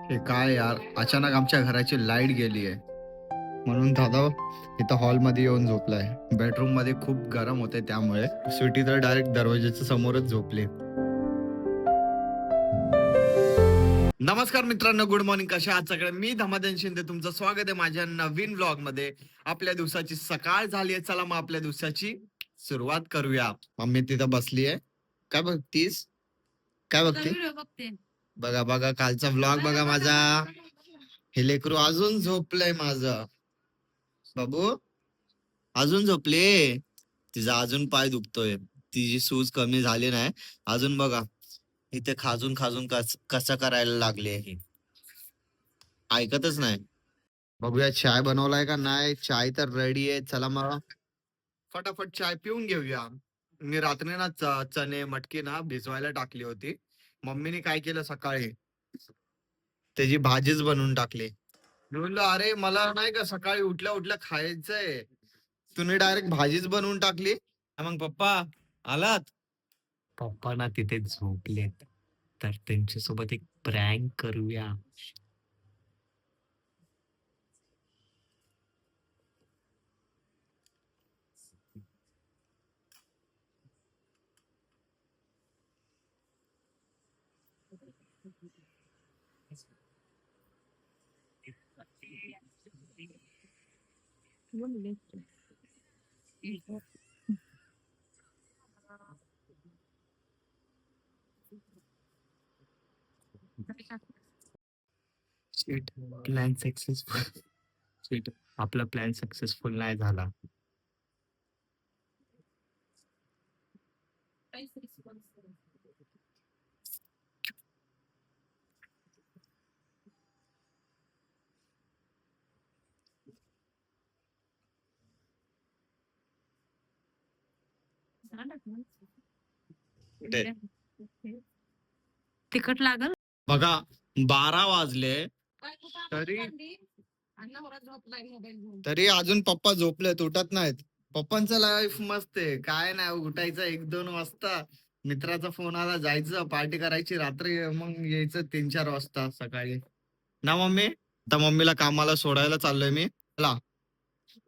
हे काय यार, अचानक आमच्या घराची लाईट गेली आहे. म्हणून दादा इथं हॉलमध्ये येऊन झोपलाय. बेडरूम मध्ये खूप गरम होते, त्यामुळे स्वीटी तर डायरेक्ट दरवाजाच्या समोरच झोपली. नमस्कार मित्रांनो, गुड मॉर्निंग. कशा आहात सगळे? मी धमाधन शिंदे, तुमचं स्वागत आहे माझ्या नवीन व्लॉग मध्ये. आपल्या दिवसाची सकाळ झाली आहे, चला मग आपल्या दिवसाची सुरुवात करूया. मम्मी तिथं बसली आहे. काय बघतीस? काय बघते? बघा बघा कालचा व्लॉग बघा माझा. हे लेकरू अजून झोपलंय माझं. बाबू अजून झोपले. तिचा अजून पाय दुखतोय. तिची सूज कमी झाली नाही अजून. बघा इथे खाजून खाजून कसं करायला लागले. ही ऐकतच नाही. बघूया चाय बनवलाय का नाही. चाय तर रेडी आहे. चला मग फटाफट चाय पिऊन घेऊया. मी रात्री ना चणे मटकी ना भिजवायला टाकली होती. मम्मीने काय केलं सकाळी, त्याची भाजीच बनवून टाकली. मी म्हणलो अरे मला नाही का सकाळी उठल्या उठल्या खायचंय, तुम्ही डायरेक्ट भाजीच बनवून टाकली. मग पप्पा आलात? पप्पा ना तिथे झोपलेत, तर त्यांच्यासोबत एक प्रँक करूया. Shit, plan successful. Shit, आपला प्लॅन सक्सेसफुल नाही झाला. कुठे? तिखट लागल. बघा 12 वाजले तरी तरी अजून पप्पा झोपलेत, उठत नाहीत. पप्पांचं लाईफ मस्त आहे, काय नाही उठायचं 1-2 वाजता, मित्राचा फोन आला जायचं पार्टी करायची रात्री, मग यायचं 3-4 वाजता सकाळी. ना मम्मी, आता मम्मीला कामाला सोडायला चाललोय मी. चला,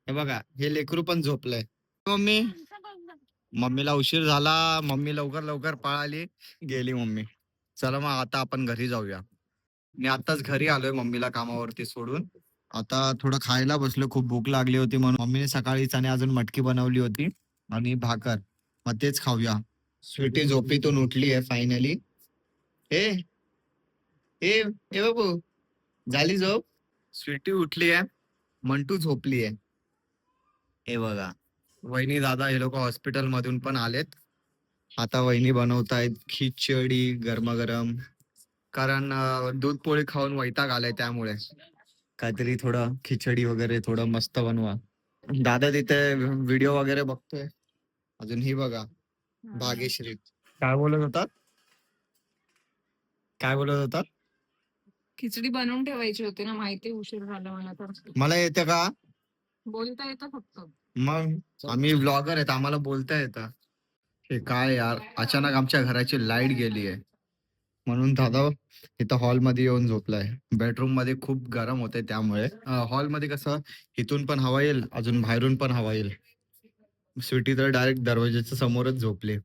हे बघा हे लेकरू पण झोपलंय. मम्मी, मम्मीला उशीर झाला. मम्मी लवकर लवकर पळाली, गेली मम्मी. चला मग आता आपण घरी जाऊया. मी आताच घरी आलोय मम्मीला कामावरती सोडून. आता थोडं खायला बसलो, खूप भूक लागली होती म्हणून मम्मीने सकाळीच आणि अजून मटकी बनवली होती आणि भाकर. मग तेच खाऊया. स्वीटी झोपेतून उठली आहे फायनली. ए ए ए बाबू, झाली झोप? स्वीटी उठली आहे, मंटू झोपली आहे. हे बघा वहिनी दादा हे लोक हॉस्पिटल मधून पण आलेत. आता वहिनी बनवतायत खिचडी गरमागरम, कारण दूध पोळी खाऊन वैताग आलाय, त्यामुळे काहीतरी थोडं खिचडी वगैरे थोडं मस्त बनवा. दादा तिथे व्हिडिओ वगैरे बघतोय. अजून ही बघा भाग्यश्री. काय बोलत होतात? काय बोलत होतात? खिचडी बनवून ठेवायची होती ना, माहिती उशीर झाला मला तर. मला येते का? बोलता येतं फक्त. मग आम्ही ब्लॉगर आहेत, आम्हाला बोलता येतं. हे काय यार, अचानक आमच्या घराची लाईट गेली आहे. म्हणून दादा इथं हॉलमध्ये येऊन झोपलाय. बेडरूम मध्ये खूप गरम होते, त्यामुळे हॉलमध्ये कसं इथून पण हवा येईल, अजून बाहेरून पण हवा येईल. स्वीटी तर डायरेक्ट दरवाजाच्या समोरच झोपली.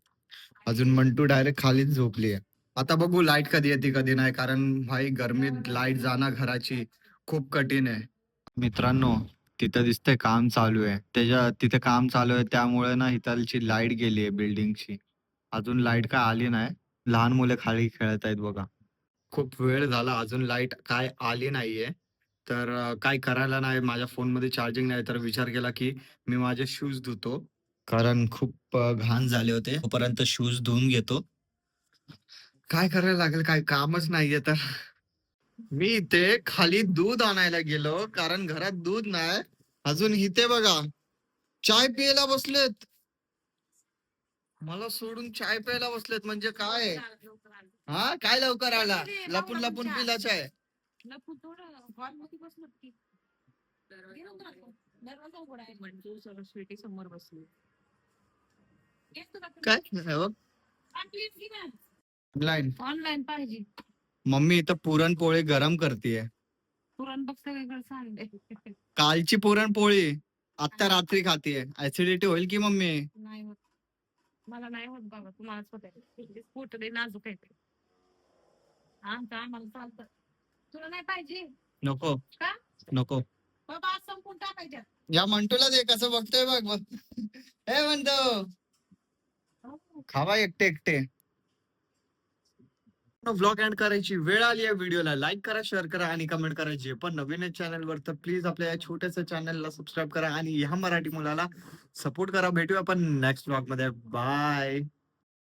अजून मंटू डायरेक्ट खालीच झोपली आहे. आता बघू लाईट कधी येते कधी नाही, कारण भाई गरमीत लाईट जाणं घराची खूप कठीण आहे. मित्रांनो, तिथं दिसतंय काम चालू आहे, तिथे काम चालू आहे, त्यामुळे ना इथलची लाईट गेली आहे बिल्डिंगची. अजून लाईट काय आली नाही. लहान मुले खाली खेळत आहेत बघा. खूप वेळ झाला अजून लाईट काय आली नाहीये. तर काय करायला नाही, माझ्या फोनमध्ये चार्जिंग नाही, तर विचार केला की मी माझे शूज धुतो, कारण खूप घाण झाले होते. तोपर्यंत शूज धुवून घेतो. काय करायला लागेल, काय कामच नाहीये तर. मी इथे खाली दूध आणायला गेलो, कारण घरात दूध नाही. अजून इथे बघा चाय प्यायला बसलेत. मला सोडून चाय प्यायला बसलेत म्हणजे काय? हा काय लवकर आला, लपून लपून पिला चाय. स्वीटी समोर बसली. काय ऑनलाईन ऑनलाईन पाहिजे. मम्मी इथं पुरणपोळी गरम करतीये. पुरण बघ सगळीकडे सांडे. कालची पुरणपोळी आता रात्री खातीये. ऍसिडिटी होईल की मम्मी? नाही होत. मला नाही होत बाबा, तुम्हालाच होत आहे. पोट लय नाजूक आहे. आमचं आम्हाला चालतं. तुला नाही पाहिजे नको का? नको. बाबा आज संपून टाकायच्या. या मंटूला दे कसं बघतोय बघ बघ. हे म्हणतो खावा एकटे एकटे. व्लॉग एंड करायची वेळ आली आहे. व्हिडिओला लाईक करा, शेअर करा आणि कमेंट करा. जे पण नवीन चॅनल वर तर प्लीज आपल्या या छोट्याशा चॅनलला सबस्क्राईब करा आणि ह्या मराठी मुलाला सपोर्ट करा. भेटूया आपण नेक्स्ट व्लॉग मध्ये. बाय.